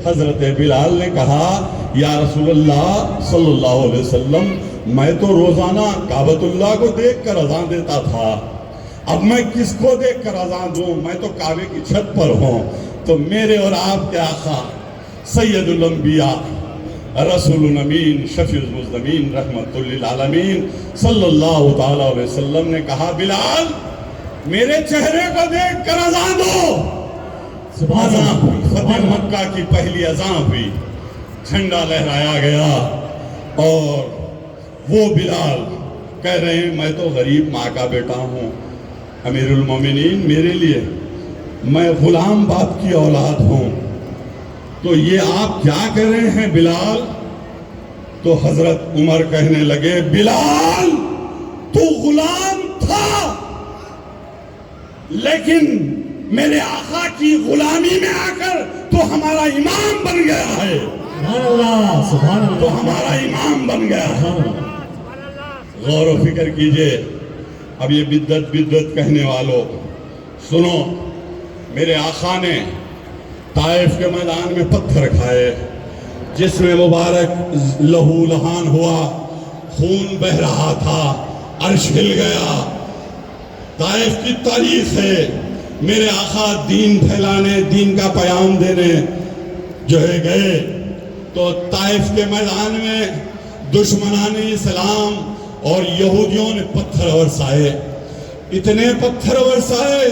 حضرت بلال نے کہا یا رسول اللہ صلی اللہ علیہ وسلم، میں تو روزانہ کعبۃ اللہ کو دیکھ کر اذان دیتا تھا، اب میں کس کو دیکھ کر اذان دوں؟ میں تو کعبے کی چھت پر ہوں۔ تو میرے اور آپ کے آقا سید الانبیاء رسول الامین شفیع المذنبین رحمت للعالمین صلی اللہ تعالی علیہ وسلم نے کہا بلال میرے چہرے کو دیکھ کر اذان دو۔ اذان ہوئی، فتح مکہ کی پہلی اذان ہوئی، جھنڈا لہرایا گیا، اور وہ بلال کہہ رہے ہیں میں تو غریب ماں کا بیٹا ہوں، امیر المومنین میرے لیے، میں غلام باپ کی اولاد ہوں، تو یہ آپ کیا کہہ رہے ہیں بلال؟ تو حضرت عمر کہنے لگے بلال تو غلام تھا، لیکن میرے آقا کی غلامی میں آ کر تو ہمارا امام بن گیا ہے، سبحان اللہ، سبحان اللہ، تو ہمارا امام بن گیا ہے۔ غور و فکر کیجئے، اب یہ بدعت بدعت کہنے والوں سنو، میرے آقا نے طائف کے میدان میں پتھر کھائے، جس میں مبارک لہو لہان ہوا، خون بہ رہا تھا، عرش ہل گیا۔ طائف کی تاریخ ہے، میرے آقا دین پھیلانے، دین کا پیام دینے جو ہے گئے، تو طائف کے میدان میں دشمنان اسلام اور یہودیوں نے پتھر برسائے، اتنے پتھر برسائے،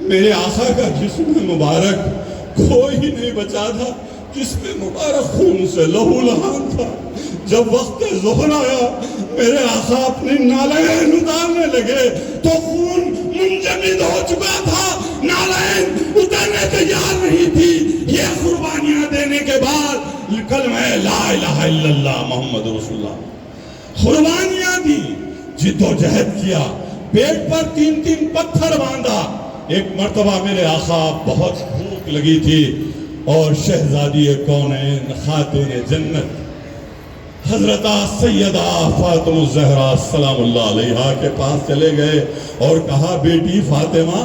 میرے آقا کا جسم مبارک کوئی نہیں بچا تھا، جس میں مبارک خون سے لہو لہان تھا۔ جب وقت ظہر آیا میرے آقا اپنی نالین اتارنے لگے تو خون منجمد ہو چکا تھا، نالین اتارنے تیار نہیں تھی۔ یہ قربانیاں دینے کے بعد کلمہ لا الہ الا اللہ محمد رسول اللہ قربانیاں دی، جد و جہد کیا، پیٹ پر 3 پتھر باندھا۔ ایک مرتبہ میرے آقا بہت بھوک لگی تھی اور شہزادی کونین خاتون جنت حضرت سیدہ فاطمہ الزہرا سلام اللہ علیہا کے پاس چلے گئے اور کہا بیٹی فاطمہ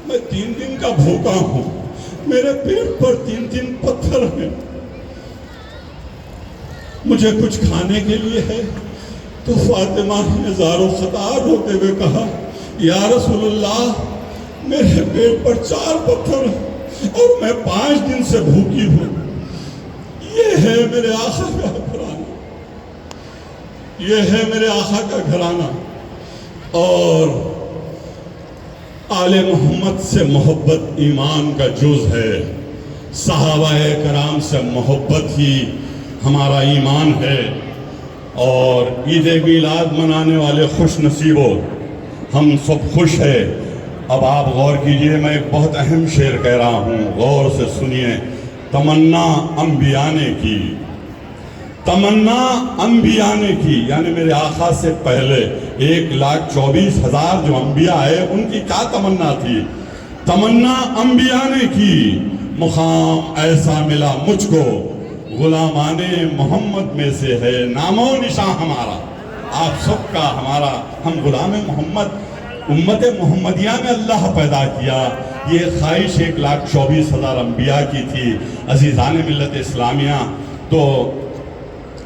میں 3 دن کا بھوکا ہوں، میرے پیٹ پر 3 پتھر ہیں، مجھے کچھ کھانے کے لیے ہے؟ تو فاطمہ نے زار و خطار ہوتے ہوئے کہا یا رسول اللہ میرے پیٹ پر 4 پتھر ہیں اور میں 5 دن سے بھوکی ہوں۔ یہ ہے میرے آقا کا گھرانہ، یہ ہے میرے آقا کا گھرانہ، اور آل محمد سے محبت ایمان کا جز ہے، صحابہ کرام سے محبت ہی ہمارا ایمان ہے، اور عید میلاد منانے والے خوش نصیبوں ہم سب خوش ہیں۔ اب آپ غور کیجئے، میں ایک بہت اہم شعر کہہ رہا ہوں، غور سے سنیے۔ تمنا انبیاء نے کی، تمنا انبیاء نے کی، یعنی میرے آقا سے پہلے 1,24,000 جو انبیاء آئے ان کی کیا تمنا تھی؟ تمنا انبیاء نے کی، مقام ایسا ملا مجھ کو غلامان محمد میں سے ہے نام و نشاں ہمارا، آپ سب کا ہمارا، ہم غلام محمد، امت محمدیہ میں اللہ پیدا کیا۔ یہ خواہش 1,24,000 انبیاء کی تھی۔ عزیزان ملت اسلامیہ، تو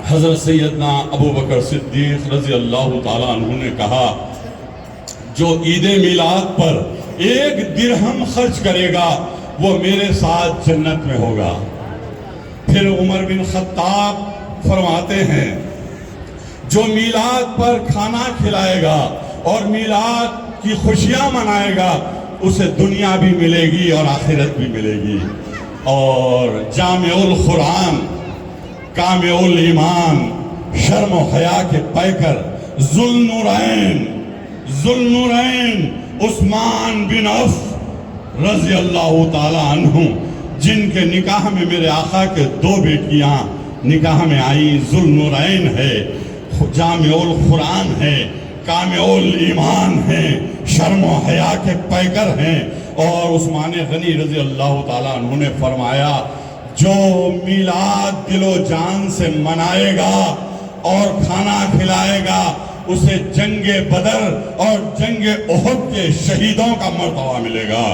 حضرت سیدنا ابو بکر صدیق رضی اللہ تعالیٰ عنہ نے کہا جو عید میلاد پر 1 درہم خرچ کرے گا وہ میرے ساتھ جنت میں ہوگا۔ پھر عمر بن خطاب فرماتے ہیں جو میلاد پر کھانا کھلائے گا اور میلاد کی خوشیاں منائے گا اسے دنیا بھی ملے گی اور آخرت بھی ملے گی۔ اور جامع القرآن، کامع الایمان، شرم و حیا کے پیکر ذوالنورین عثمان بن عف رضی اللہ تعالی عنہ، جن کے نکاح میں میرے آقا کے 2 بیٹیاں نکاح میں آئیں، ذوالنورین ہے، جامع القرآن ہے، کامع الایمان ہیں، شرم و حیا کے پیکر ہیں، اور عثمان غنی رضی اللہ تعالیٰ عنہ نے فرمایا جو میلاد دل و جان سے منائے گا اور کھانا کھلائے گا اسے جنگ بدر اور جنگ احد کے شہیدوں کا مرتبہ ملے گا۔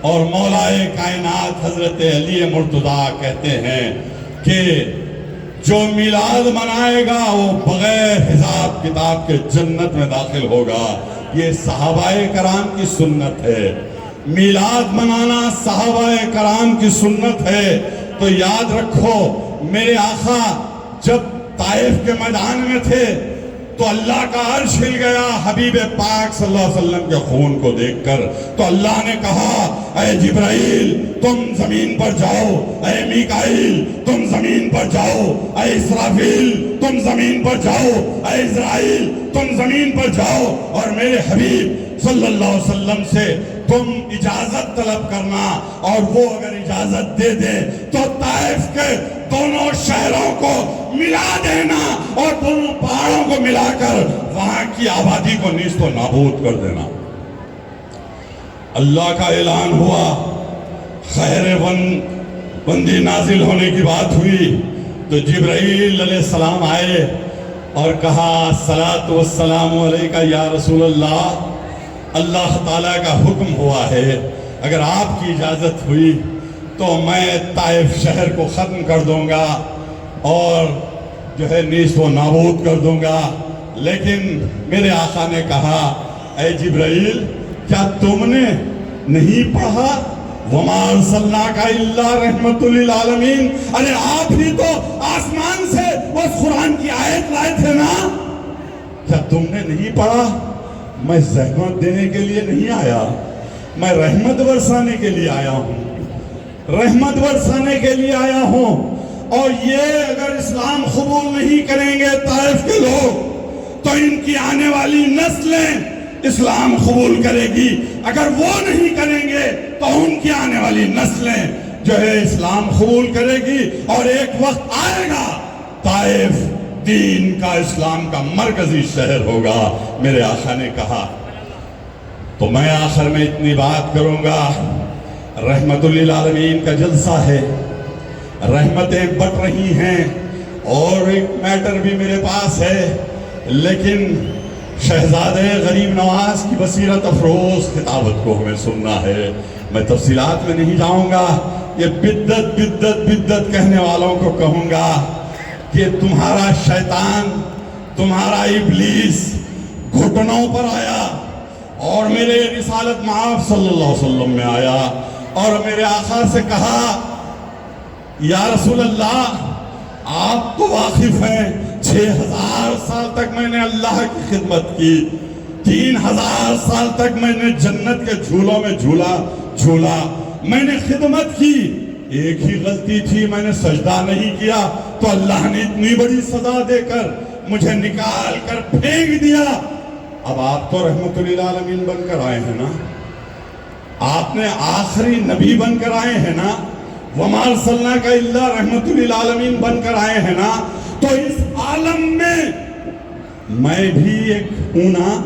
اور مولائے کائنات حضرت علی مرتضیٰ کہتے ہیں کہ جو میلاد منائے گا وہ بغیر حساب کتاب کے جنت میں داخل ہوگا۔ یہ صحابہ کرام کی سنت ہے، میلاد منانا صحابہ کرام کی سنت ہے۔ تو یاد رکھو میرے آقا جب طائف کے میدان میں تھے تو اللہ کا عرش ہل گیا حبیب پاک صلی اللہ علیہ وسلم کے خون کو دیکھ کر۔ تو اللہ نے کہا اے جبرائیل تم زمین پر جاؤ، اے میکائیل تم زمین پر جاؤ، اے اسرافیل تم زمین پر جاؤ، اے اسرائیل تم زمین پر جاؤ، اور میرے حبیب صلی اللہ علیہ وسلم سے تم اجازت طلب کرنا، اور وہ اگر اجازت دے دے تو طائف کے دونوں شہروں کو ملا دینا اور دونوں پہاڑوں کو ملا کر وہاں کی آبادی کو نیست و نابود کر دینا۔ اللہ کا اعلان ہوا، خیر بندی نازل ہونے کی بات ہوئی تو جبرائیل علیہ السلام آئے اور کہا الصلاۃ والسلام علیکہ یا رسول اللہ، اللہ تعالیٰ کا حکم ہوا ہے اگر آپ کی اجازت ہوئی تو میں طائف شہر کو ختم کر دوں گا اور جو ہے نیست و نابود کر دوں گا۔ لیکن میرے آقا نے کہا اے جبرائیل کیا تم نے نہیں پڑھا وَمَا أَرْسَلْنَاكَ إِلَّا رَحْمَةً لِلْعَالَمِينَ؟ ارے آپ ہی تو آسمان سے اس قرآن کی آیت لائے تھے نا، کیا تم نے نہیں پڑھا؟ میں زحمت دینے کے لیے نہیں آیا، میں رحمت برسانے کے لیے آیا ہوں، رحمت برسانے کے لیے آیا ہوں۔ اور یہ اگر اسلام قبول نہیں کریں گے طائف کے لوگ تو ان کی آنے والی نسلیں اسلام قبول کرے گی، اگر وہ نہیں کریں گے تو ان کی آنے والی نسلیں جو ہے اسلام قبول کرے گی، اور ایک وقت آئے گا طائف دین کا اسلام کا مرکزی شہر ہوگا۔ میرے آقا نے کہا تو میں آخر میں اتنی بات کروں گا، رحمت للعالمین کا جلسہ ہے، رحمتیں بٹ رہی ہیں، اور ایک میٹر بھی میرے پاس ہے، لیکن شہزادے غریب نواز کی بصیرت افروز خطابت کو ہمیں سننا ہے۔ میں تفصیلات میں نہیں جاؤں گا، یہ بدت بدت بدت کہنے والوں کو کہوں گا کہ تمہارا شیطان، تمہارا ابلیس گھٹنوں پر آیا اور میرے رسالت مآب صلی اللہ علیہ وسلم میں آیا اور میرے آقا سے کہا یا رسول اللہ آپ تو واقف ہیں 6000 سال تک میں نے اللہ کی خدمت کی، 3000 سال تک میں نے جنت کے جھولوں میں جھولا، میں نے خدمت کی، ایک ہی غلطی تھی میں نے سجدہ نہیں کیا تو اللہ نے اتنی بڑی سزا دے کر مجھے نکال کر پھینک دیا۔ اب آپ تو رحمت للعالمین بن کر آئے ہیں نا، آپ نے آخری نبی بن کر آئے ہیں نا، وَمَا أَرْسَلْنَاكَ إِلَّا رَحْمَةً لِلْعَالَمِينَ بن کر آئے ہیں نا، تو اس عالم میں بھی ایک ہوں نا،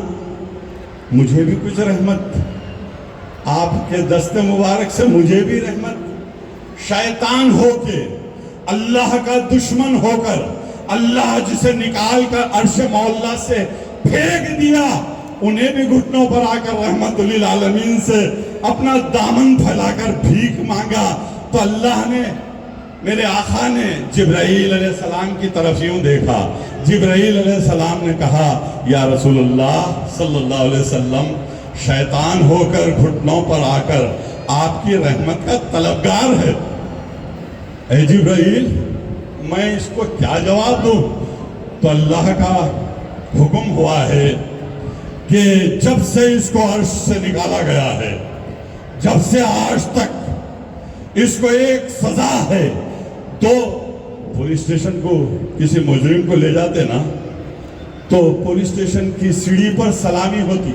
مجھے بھی کچھ رحمت، آپ کے دست مبارک سے مجھے بھی رحمت۔ شیطان ہو کے، اللہ کا دشمن ہو کر، اللہ جسے نکال کر عرش مولا سے پھینک دیا، انہیں بھی گھٹنوں پر آ کر رحمت للعالمین سے اپنا دامن پھیلا کر بھیک مانگا، تو اللہ نے، میرے آقا نے جبرائیل علیہ السلام کی طرف یوں دیکھا، جبرائیل علیہ السلام نے کہا یا رسول اللہ صلی اللہ علیہ وسلم شیطان ہو کر گھٹنوں پر آ کر آپ کی رحمت کا طلبگار ہے، اے جبرائیل میں اس کو کیا جواب دوں؟ تو اللہ کا حکم ہوا ہے کہ جب سے اس کو عرش سے نکالا گیا ہے، جب سے آج تک اس کو ایک سزا ہے، تو پولیس اسٹیشن کو کسی مجرم کو لے جاتے نا تو پولیس اسٹیشن کی سیڑھی پر سلامی ہوتی،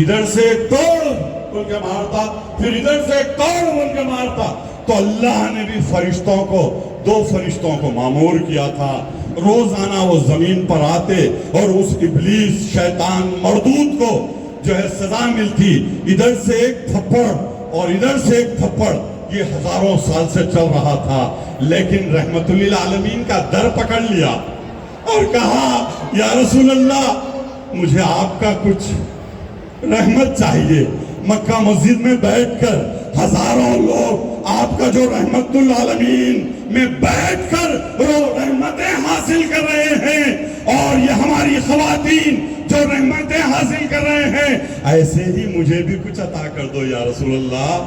ادھر سے ایک توڑ بول کے مارتا، پھر ادھر سے ایک توڑ بول کے مارتا، تو اللہ نے بھی فرشتوں کو، 2 فرشتوں کو مامور کیا تھا، روزانہ وہ زمین پر آتے اور اس ابلیس شیطان مردود کو جو ہے سزا ملتی، ادھر سے ایک تھپڑ اور ادھر سے ایک تھپڑ، یہ ہزاروں سال سے چل رہا تھا، لیکن رحمت للعالمین کا در پکڑ لیا اور کہا یا رسول اللہ مجھے آپ کا کچھ رحمت چاہیے۔ مکہ مسجد میں بیٹھ کر ہزاروں لوگ آپ کا جو رحمت للعالمین میں بیٹھ کر رحمتیں حاصل کر رہے ہیں، اور یہ ہماری خواتین جو رحمتیں حاصل کر رہے ہیں، ایسے ہی مجھے بھی کچھ عطا کر دو یا رسول اللہ۔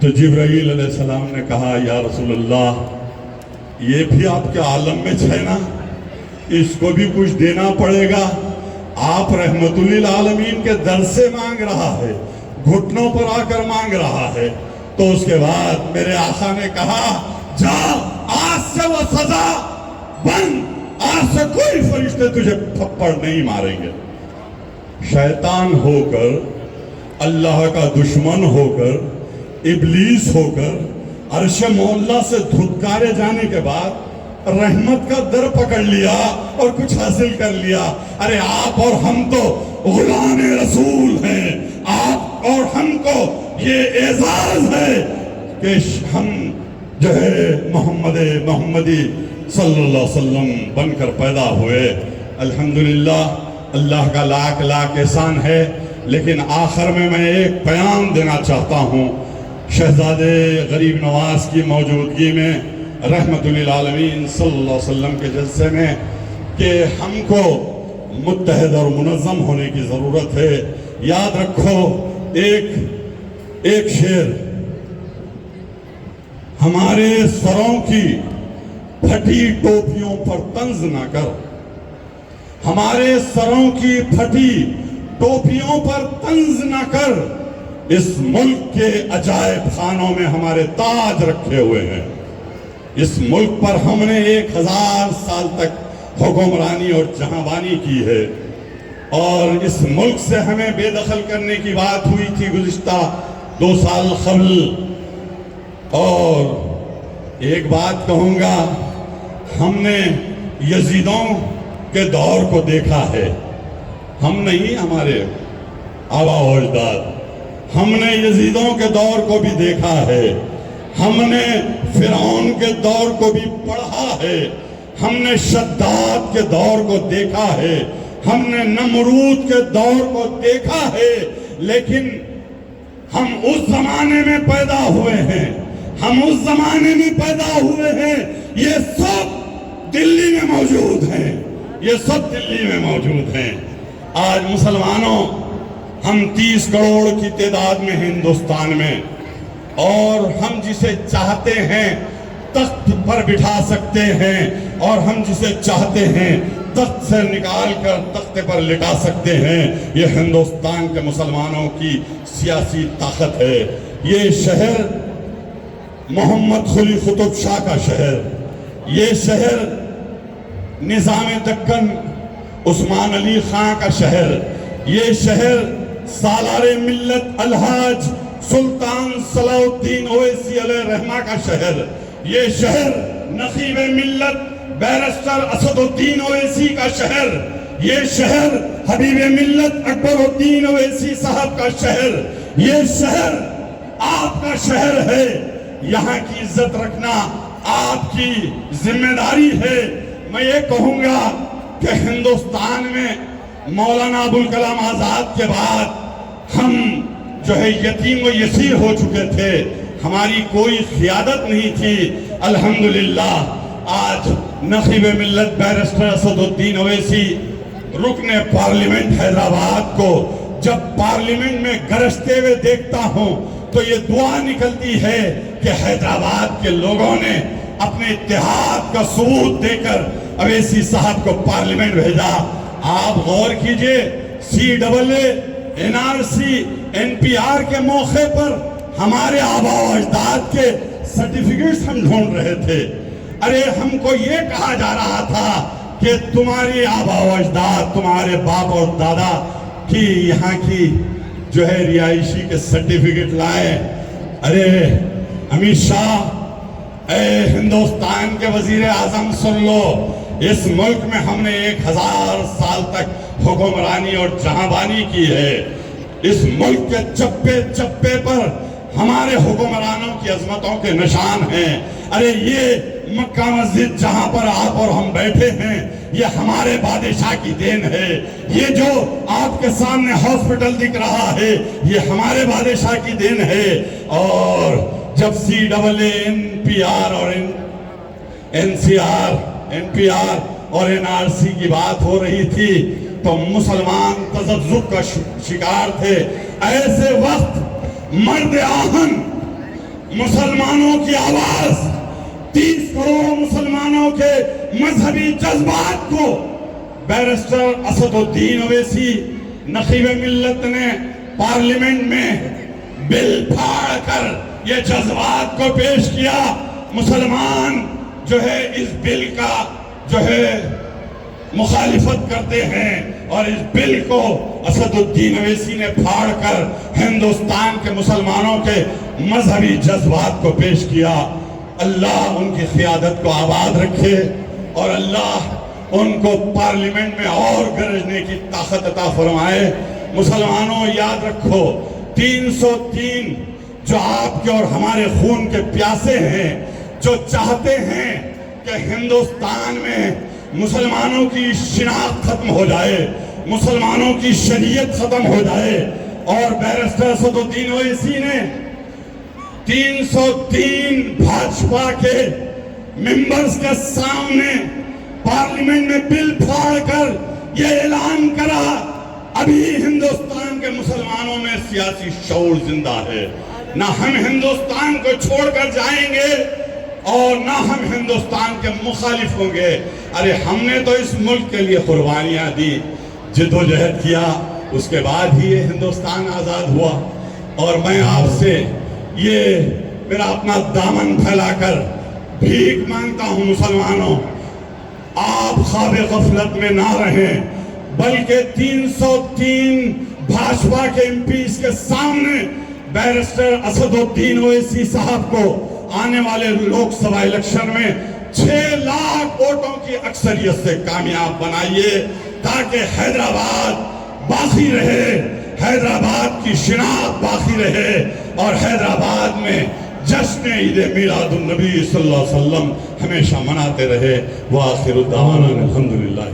تو جبرائیل علیہ السلام نے کہا یا رسول اللہ یہ بھی آپ کے عالم میں ہے نا، اس کو بھی کچھ دینا پڑے گا۔ آپ رحمت للعالمین کے در سے مانگ رہا ہے، گھٹنوں پر آ کر مانگ رہا ہے۔ تو اس کے بعد میرے آقا نے کہا جا، آج سے وہ سزا بند، آج سے کوئی فرشتے تجھے تھپڑ نہیں ماریں گے۔ شیطان ہو کر، اللہ کا دشمن ہو کر، ابلیس ہو کر عرش مولا سے دھتکارے جانے کے بعد رحمت کا در پکڑ لیا اور کچھ حاصل کر لیا۔ ارے آپ اور ہم تو غلام رسول ہیں، آپ اور ہم کو یہ اعزاز ہے کہ ہم جو ہے محمدی صلی اللہ علیہ وسلم بن کر پیدا ہوئے۔ الحمدللہ اللہ کا لاکھ لاکھ احسان ہے۔ لیکن آخر میں ایک پیام دینا چاہتا ہوں شہزادے غریب نواز کی موجودگی میں رحمت للعالمین صلی اللہ علیہ وسلم کے جلسے میں، کہ ہم کو متحد اور منظم ہونے کی ضرورت ہے۔ یاد رکھو ایک شعر، ہمارے سروں کی پھٹی ٹوپیوں پر طنز نہ کر، ہمارے سروں کی پھٹی ٹوپیوں پر طنز نہ کر، اس ملک کے عجائب خانوں میں ہمارے تاج رکھے ہوئے ہیں۔ اس ملک پر ہم نے 1000 سال تک حکمرانی اور جہاں کی ہے، اور اس ملک سے ہمیں بے دخل کرنے کی بات ہوئی تھی گزشتہ 2 سال قبل۔ اور ایک بات کہوں گا، ہم نے یزیدوں کے دور کو دیکھا ہے، ہم نہیں، ہمارے آبا و اجداد، ہم نے یزیدوں کے دور کو بھی دیکھا ہے، ہم نے فرعون کے دور کو بھی پڑھا ہے، ہم نے شداد کے دور کو دیکھا ہے، ہم نے نمرود کے دور کو دیکھا ہے، لیکن ہم اس زمانے میں پیدا ہوئے ہیں، ہم اس زمانے میں پیدا ہوئے ہیں، یہ سب دلی میں موجود ہیں، یہ سب دلی میں موجود ہیں۔ آج مسلمانوں، ہم 30 کروڑ کی تعداد میں ہندوستان میں، اور ہم جسے چاہتے ہیں تخت پر بٹھا سکتے ہیں، اور ہم جسے چاہتے ہیں تخت سے نکال کر تخت پر لٹا سکتے ہیں۔ یہ ہندوستان کے مسلمانوں کی سیاسی طاقت ہے۔ یہ شہر محمد قلی قطب شاہ کا شہر، یہ شہر نظام دکن عثمان علی خان کا شہر، یہ شہر سالار ملت الحاج سلطان صلاح الدین اویسی علیہ رحمہ کا شہر، یہ شہر نقیب ملت بیرسٹر اسد الدین اویسی کا شہر، یہ شہر حبیب ملت اکبر الدین اویسی صاحب کا شہر، یہ شہر آپ کا شہر ہے۔ یہاں کی عزت رکھنا آپ کی ذمہ داری ہے۔ میں یہ کہوں گا کہ ہندوستان میں مولانا ابوالکلام آزاد کے بعد ہم جو ہے یتیم و یسیر ہو چکے تھے، ہماری کوئی قیادت نہیں تھی۔ الحمدللہ آج نقیب ملت بیرسٹر اسد الدین اویسی رکن پارلیمنٹ حیدرآباد کو جب پارلیمنٹ میں گرجتے ہوئے دیکھتا ہوں تو یہ دعا نکلتی ہے کہ حیدرآباد کے لوگوں نے اپنے اتحاد کا ثبوت دے کر اویسی صاحب کو پارلیمنٹ بھیجا۔ آپ غور کیجئے، CAA، NRC، NPR کے موقع پر ہمارے آبا و اجداد کے سرٹیفکیٹس ہم ڈھونڈ رہے تھے۔ ارے ہم کو یہ کہا جا رہا تھا کہ تمہاری آبا و اجداد، تمہارے باپ اور دادا کی یہاں کی جو ہے رہائشی کے سرٹیفکیٹ لائے۔ ارے امت شاہ، اے ہندوستان کے وزیر اعظم سن لو، اس ملک میں ہم نے 1000 سال تک حکمرانی اور جہاں کی ہے. اس ملک کے چپے چپے پر ہمارے حکمرانوں کی عظمتوں کے نشان ہیں. ارے یہ مکہ مسجد جہاں پر آپ اور ہم بیٹھے ہیں یہ ہمارے بادشاہ کی دین ہے. یہ جو آپ کے سامنے ہاسپٹل دکھ رہا ہے یہ ہمارے بادشاہ کی دین ہے. اور جب CAA اور NPR اور NRC کی بات ہو رہی تھی تو مسلمان تذبذب کا شکار تھے. ایسے وقت مرد آہن مسلمانوں کی آواز 30 کروڑ مسلمانوں کے مذہبی جذبات کو بیرسٹر اسد الدین اویسی نقیب ملت نے پارلیمنٹ میں بل پھاڑ کر یہ جذبات کو پیش کیا. مسلمان جو ہے اس بل کا جو ہے مخالفت کرتے ہیں اور اس بل کو اسد الدین اویسی نے پھاڑ کر ہندوستان کے مسلمانوں کے مذہبی جذبات کو پیش کیا. اللہ ان کی قیادت کو آباد رکھے اور اللہ ان کو پارلیمنٹ میں اور گرجنے کی طاقت عطا فرمائے. مسلمانوں یاد رکھو 303 جو آپ کے اور ہمارے خون کے پیاسے ہیں جو چاہتے ہیں کہ ہندوستان میں مسلمانوں کی شناخت ختم ہو جائے, مسلمانوں کی شریعت ختم ہو جائے, اور بیرسٹر اسد الدین اویسی نے 303 بھاجپا کے ممبرز کے سامنے پارلیمنٹ میں بل پھاڑ کر یہ اعلان کرا ابھی ہندوستان کے مسلمانوں میں سیاسی شعور زندہ ہے. نہ ہم ہندوستان کو چھوڑ کر جائیں گے اور نہ ہم ہندوستان کے مخالف ہوں گے. ارے ہم نے تو اس ملک کے لیے قربانیاں دی, جدوجہد کیا, اس کے بعد ہی یہ ہندوستان آزاد ہوا. اور میں آپ سے یہ میرا اپنا دامن پھیلا کر بھیک مانگتا ہوں مسلمانوں, آپ خواب غفلت میں نہ رہیں بلکہ 303 بھاجپا کے MPs کے سامنے بیرسٹر اسد الدین اویسی صاحب کو آنے والے لوک سبھا الیکشن میں 6 لاکھ ووٹوں کی اکثریت سے کامیاب بنائیے تاکہ حیدرآباد باقی رہے, حیدرآباد کی شناخت باقی رہے اور حیدرآباد میں جشن عید میلاد النبی صلی اللہ علیہ وسلم ہمیشہ مناتے رہے. وآخر دعوانا الحمدللہ.